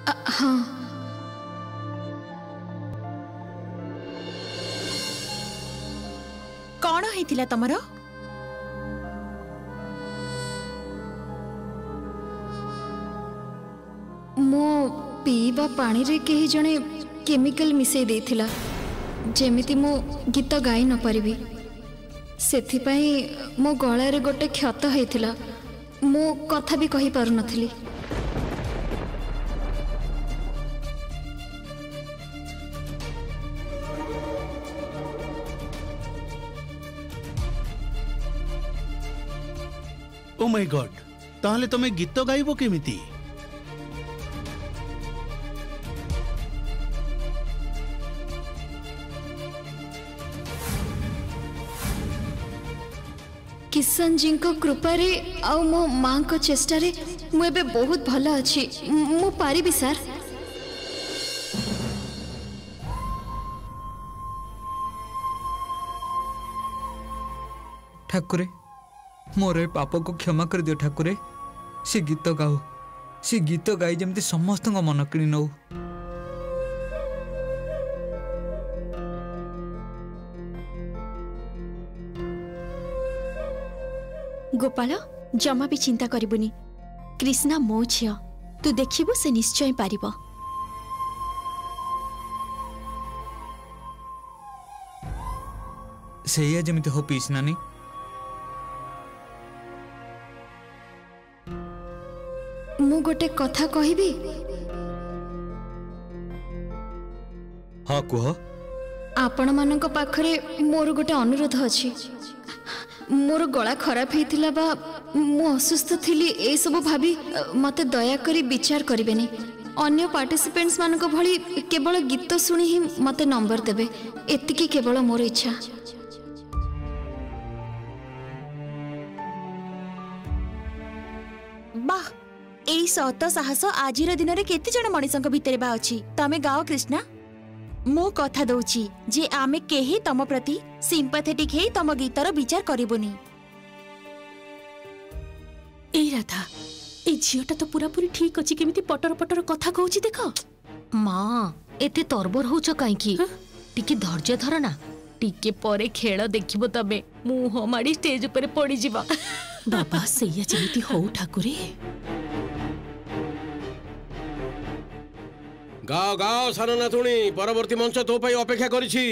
हाँ। कौन होइथिला तमरो? मो पीवा पानी रे कहीं जने केमिकल मिसई देथिला जेमिति मो गीत गाई न परिबी सेथिपाई मो गळा रे गोटे क्षत होइथिला मो कथा भी कहि पारु नथिली। ओ माय गॉड ताहले तमे गीत गाइबो केमिति? किशन जी को कृपा रे आउ मो मां को चेष्टा रे मु एबे बहुत भल अछि मु पारिबी सर। ठाकुरे मोर पाप को क्षमा कर दियो ठाकुरे। से गीत गाओ से गीत गाई जमती समस्त मन किणी नौ। गोपाल जमा भी चिंता करिबुनी कृष्णा मो झियो तू देखिबु से निश्चय पारिबो। सेया जमिति हो पीस नानी। मु गोटे कथा कहिबी। हाँ कुह। आपण मानक पाखरे मोर गोटे अनुरोध अछि। मोर गला खराब हेतिला बा मु असुस्थ थिली ए सब भाबी मते दया करी विचार करिबेनी। अन्य पार्टिसिपेंट्स मानक भली केवल गीत सुनी ही मते नंबर देबे एतिकी केवल मोर इच्छा। वाह एई सत साहस आजिर दिन रे केते जण मनिसंक भितरे बा अछि। तमे गाओ कृष्णा मो कथा दउची जे आमे केही तम प्रति सिंपैथेटिक हे तम गीतर विचार करिबोनी। ए राधा ए झियोटा तो पूरा पूरी ठीक अछि केमिति पटर पटर कथा कहूची देख। माँ एते तरबर होच काईकी टिके धैर्य धर ना टिके परे खेल देखिबो तबे मुंह माडी स्टेज ऊपर पड़ी जिबा। बाबा सैया जेमिति हो ठाकुरे। गाओ गाओ सानो नाथुणी परवर्ती मंच तो पाई अपेक्षा करिछि।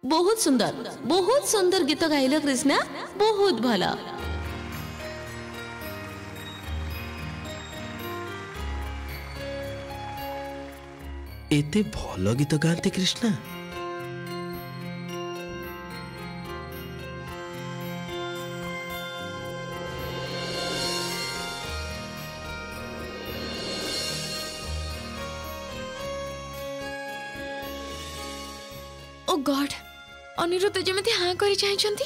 बहुत सुंदर गीत गाइल कृष्णा, बहुत भला। एते भल गीत गाते कृष्णा? ओ गॉड, अनिरुद्ध जमिति हाँ करी चाहिछंती,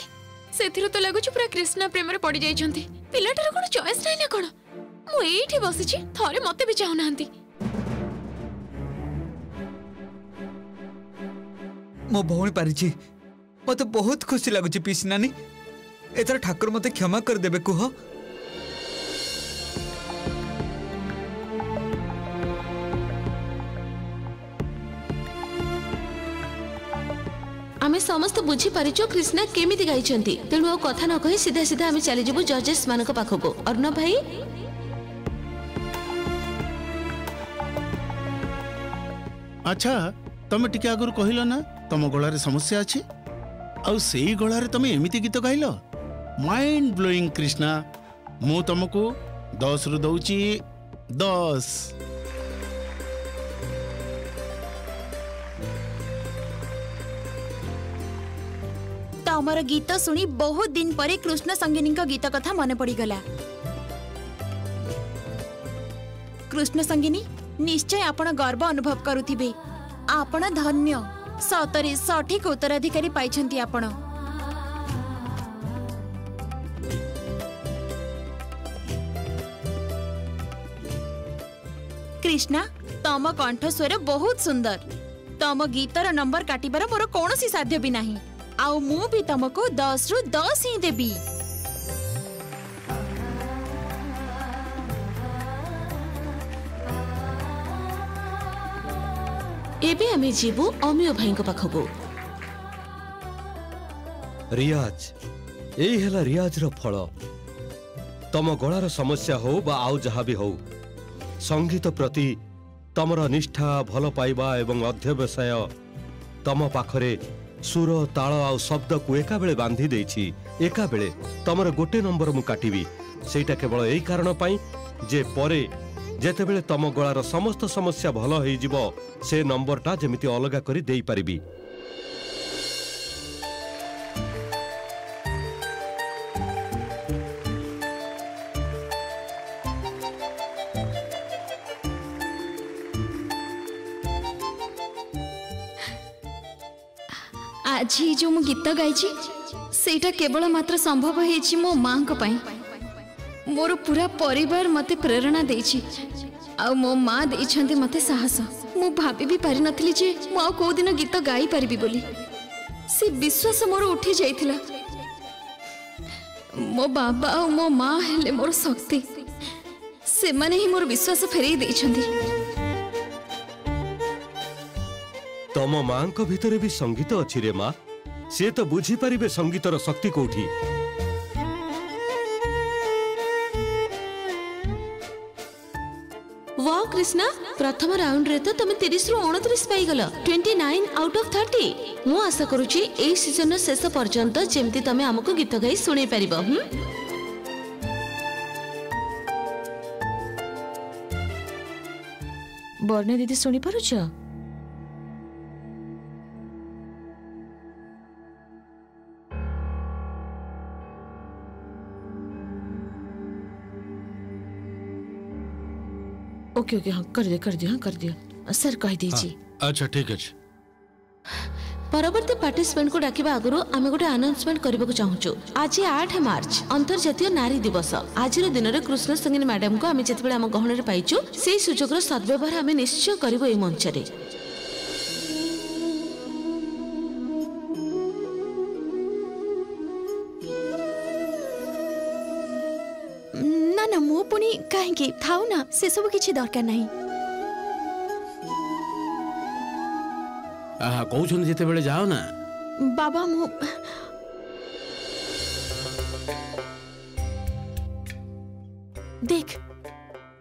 सेथिरो तो लागुछ पूरा कृष्णा प्रेम रे पड़ी जाइछंती। पिलाटार कोन चॉइस नाही ना कोन? मु एठी बसिछि, थरे मते भी चाहू नाहंती। मो भौणी पारिछि, मते बहुत खुशी लागुछि पिसी नानी। एथर ठाकुर मते क्षमा कर देबे कुह। आमे समस्त बुझी पारिचो कृष्णा केमिति गाइछंती, तेणु कथा न कहि सीधा सीधा आमे चली जेबु जजेस मानक पाखको। अर्णव भाई, अच्छा तमे टिके आगुर कहिलो ना तम गळा रे समस्या अछि, आ सेही गळा रे तमे एमिति गीत गाइलो। Mind blowing Krishna. मु तुमको 10 रु दउची 10। तमर गीत सुनी बहुत दिन परे कृष्ण संगिनी गीत कथा मन पड़ी गला। कृष्ण संगिनी निश्चय आपण गर्व अनुभव करुथिबे। आपण धन्य, सतरे सठिक उत्तराधिकारी पाइछंती आपण। कृष्णा, तम कंठस्वर बहुत सुंदर। तम गीतर नंबर काटिबार मोर कोनोसी साध्य भी नाही। आउ मु भी तुमको 10 रु 10 ही देबी। एबे आमे जीवु अमिय भाई को पाखको। रियाज, एई हेला रियाज रो फल। तम गଳାର समस्या हो बा आउ जहा भी हो, संगीत प्रति तमर निष्ठा, भल पाइबा एवं अध्यवसाय तम पाखरे सुर, ताल आ शब्द को एका बेले बांधी देछि। एका बेले तमर गोटे नंबर मु काटिबी। सेटा केवल एई कारण पाई जे परे जेते बेले तम गଳାର समस्त समस्या भल होई जिवो, से नंबरटा जेमिति अलगा करी देई परिबी। आज जो मु गीत गाइछि सेटा केवल मात्र संभव हेछि मो मां को पई। मोर पूरा परिवार मते प्रेरणा देछि, आ मो मां देछंती मते साहस। मु भाबी भी पारि नथली जे मु आ को दिन गीत गाई परिबी बोली। से विश्वास मोर उठी जाइथिला। मो बाबा और मो मां हेले मोर शक्ति। से माने ही मोर विश्वास फेरई देछंती। तम मां को भितरे भी संगीत अछि रे मां। से तो बुझी परिबे संगीतर शक्ति कोठी। वाह कृष्णा, प्रथम राउंड रे तो तुम 30 रु 29 पाई गल। 29 आउट ऑफ 30। मु आशा करूची एई सीजन शेष पर्यंत जेमती तमे हमको गीत गाई सुनै परिबो। बर्णा दीदी सुनी पारुछ? ओके ओके, हाँ कर दिया सर कह दीजिए। अच्छा ठीक है। परवर्ती पार्टिसिपेंट को डाकिबा आगुरु आमे गोटे अनाउंसमेंट करबा चाहूचु। आज 8 मार्च अंतर्जातीय नारी दिवस। आज दिन रे कृष्ण संगिनी मैडम को आमे जेतेबेले आम गहन रे पाइचु, सेही सुजोगर सद्व्यवहार आमे निश्चय करबो ए मंच रे। ना ना मु पुनी काहेकि थाउ ना, से सब किछि दरकार नाही। आहा कहउछन जेते बेले जाओ ना। बाबा मु देख,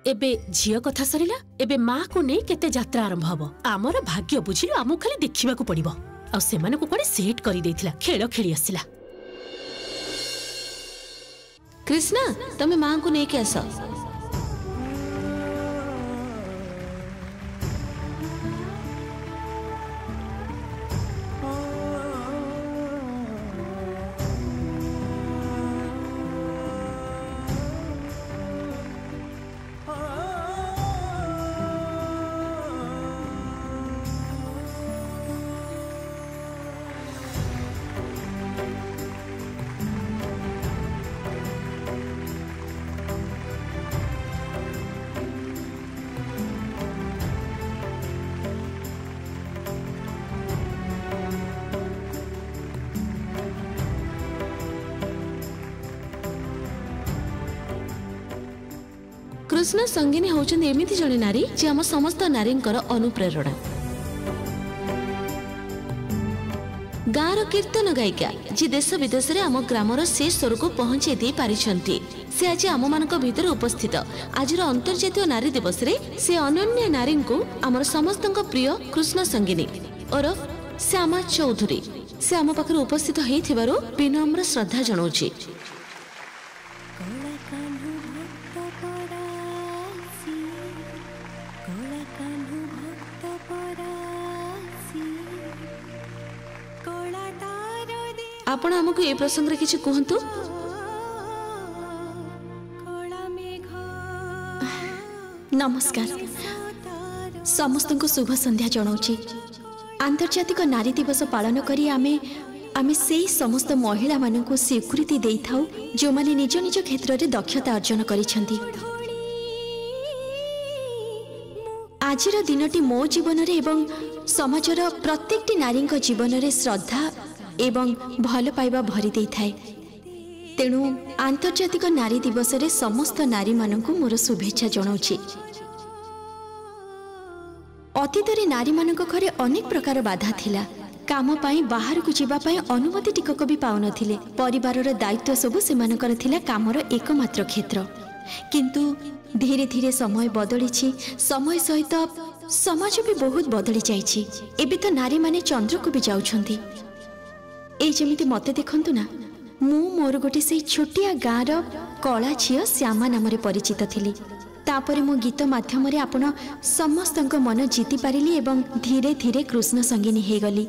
एबे झियो कथा सरिला। एबे माँ को नहीं केते यात्रा आरंभ हबो। आमर भाग्य बुझिलु, आमु खाली देखिबा को पड़िबो। ଆଉ ସେମାନଙ୍କୁ କୁଆଡେ ସେଟ୍ କରିଦେଇଥିଲା ଖେଳ ଖେଳି ଆସିଲା। कृष्णा तमे मां को लेके आस। कृष्ण संगिनी होचंद एमिति जणे नारी जे हम समस्त नारींकर अनुप्रेरणा। गाँर कीर्तन गायिका जी देश विदेश में आम ग्रामर शेष स्वर को पहुंचे दे पारिछंती। से आज आम मान भीतर उपस्थित आज अंतर्जातीय नारी दिवस रे से अनन्य नारी को आमर समस्त प्रिय कृष्ण संगिनी ओरफ श्यामा चौधरी से आम पाखरे उपस्थित होइथिबारु विनम्र श्रद्धा जणाउछि। आपण हमको ए प्रसंग रे किछि कहंतु। नमस्कार समस्त को शुभ संध्या जनाऊँ। आंतर्जातिक नारी दिवस पालन करी आमे से समस्त महिला मानन को स्वीकृति देई थाउ जो माने निज निज क्षेत्र में दक्षता अर्जन करिसेंती। आजिर दिनटी मो जीवन रे एवं समाजर प्रत्येकटी नारी जीवन रे श्रद्धा एवं भल पाइबा भरी दे थाए। तेणु आंतर्जातिक नारी दिवस रे समस्त नारी माननकु मोर शुभेच्छा जनाउछि। अतीत रे नारी मानक घरे अनेक प्रकार बाधा थिला। काम पाई बाहर को जीवा पाई अनुमति टिकक भी पाउ नथिले। परिवार रो दायित्व सब सेमानकर थिला कामर एकमात्र क्षेत्र। किंतु धीरे धीरे समय बदलिछि। समय सहित समाज भी बहुत बदली जाइछि। एबे तो नारी माने चंद्र को भी जाउछंती। ए जमिति मते देखंतु ना मु मोर गोटे से छोटिया गाँर कला झील श्यामा नाम परिचित थिली। तापरे मो गीत माध्यम रे आपण समस्तक मन जीति पारिली एवं धीरे धीरे कृष्ण संगिनी हे गली।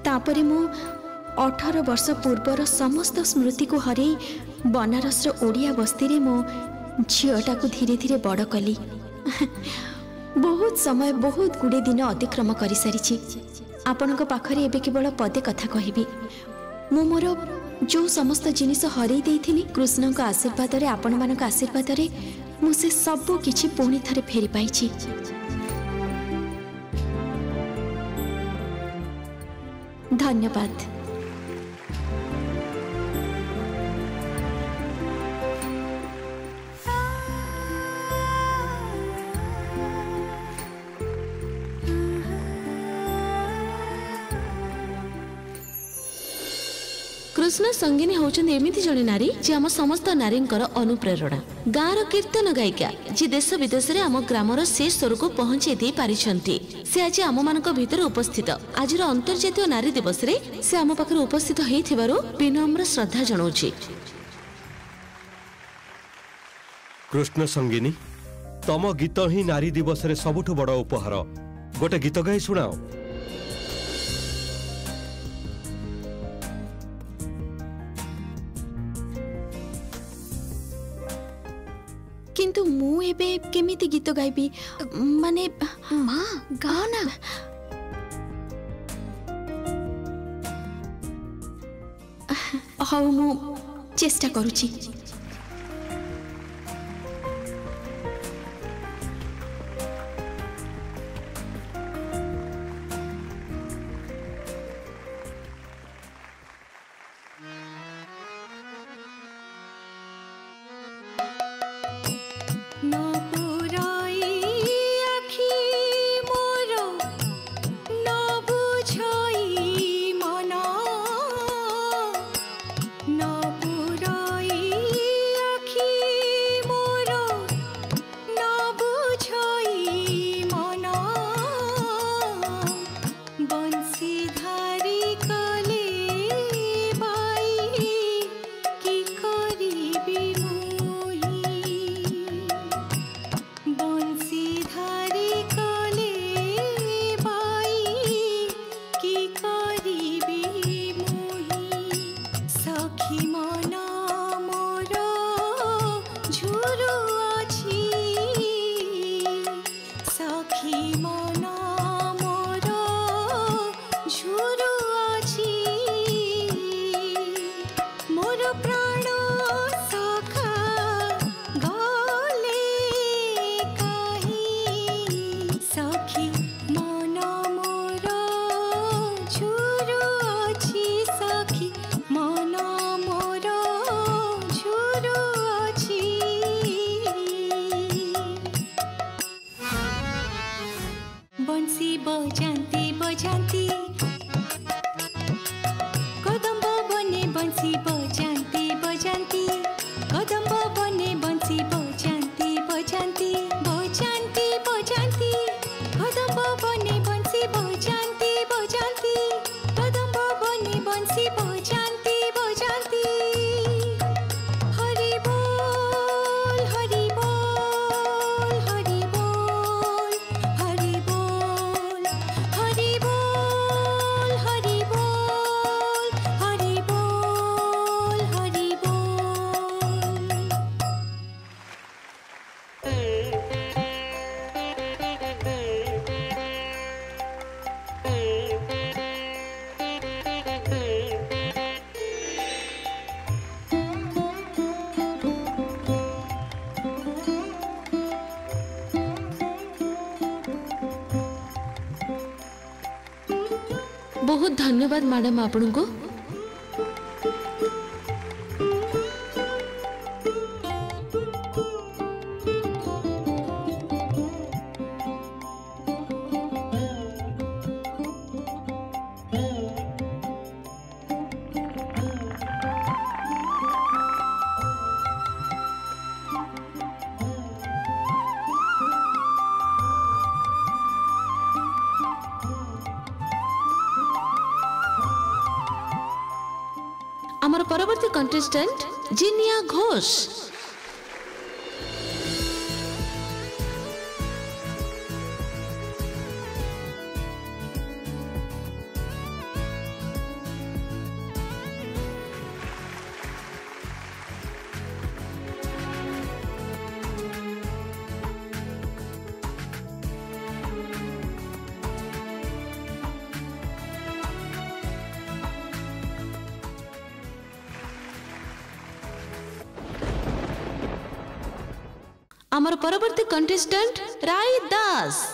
तापरे मो 18 वर्ष पूर्वर समस्त स्मृति को हरे बनारस ओडिया बस्ती रे मो झीटा को धीरे धीरे बड़ कली। बहुत समय बहुत गुड़े दिन अतिक्रम कर सारी। आपण पाखरे एबे केवल पदे कथा कहबी। मु मोर जो समस्त जिनिस हरई देइथिली कृष्ण को आशीर्वाद रे आपण मानक आशीर्वाद रे मु से सब किछि पुणी थरे फेरी पाइछि। धन्यवाद। कृष्ण संगिनी होचंद एमिति जणे नारी जे हम समस्त नारींकर अनुप्रेरणा। गाँर कीर्तन गायिका जी देश विदेश में आम ग्रामर शेष स्वर को पहुंचे दे पारिछंती। से आज आम मान भीतर उपस्थित आज अंतर्जातीय नारी दिवस रे से आम पाखरे उपस्थित होइथिबारु विनम्र श्रद्धा जणाउछि। कृष्ण संगिनी तम गीत ही नारी दिवस रे सबुठु बड़ उपहार। गोटे गीत गाई सुनाओ। किंतु मु एबे केमिति गीत गाइबी माने माँ गाओ ना। हाँ मु चेष्टा करूची। न पुराई बजाती कदम्ब बने बंसी बजाती बजाती कदम्ब बने बंसी बजाती बजाती बजाती बजाती कदम्ब बने बंसी बजाती बजाती कदम्ब बने बंसी बजाती बजाती हरि बोल हरि बोल हरि बोल हरि बोल हरि बोल हरि बोल हरि बोल हरि बोल। बहुत धन्यवाद मैडम आपण को। आमर परवर्ती कंटेस्टेंट जिनिया घोष। आमर परवर्ती कंटेस्टेंट राय दास।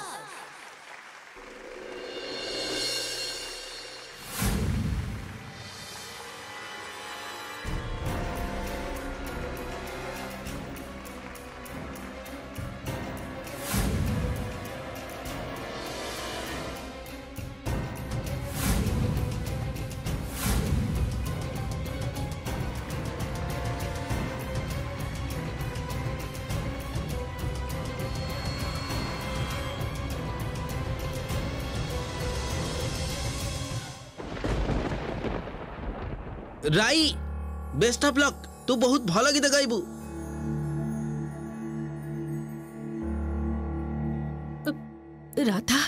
राई बेस्ट ऑफ लक तू बहुत भल गीत गाइबू। राधा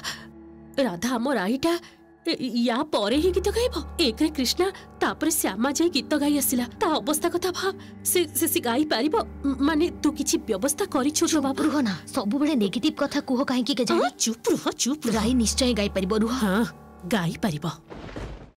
राधा आम राईटा या परे ही गीत गाइब। एक रे कृष्णा तापर श्यामा जाई गीत गाई आसिला ता अवस्था कथा भाव से गाई पारिबो माने तू किछि व्यवस्था करि छोटो बाबू। रुह ना सब बेले नेगेटिव कथा कुह काहे कि के जानी। चुप रुह राई निश्चय गाई पारिबो। रुह हाँ गाई पारिबो।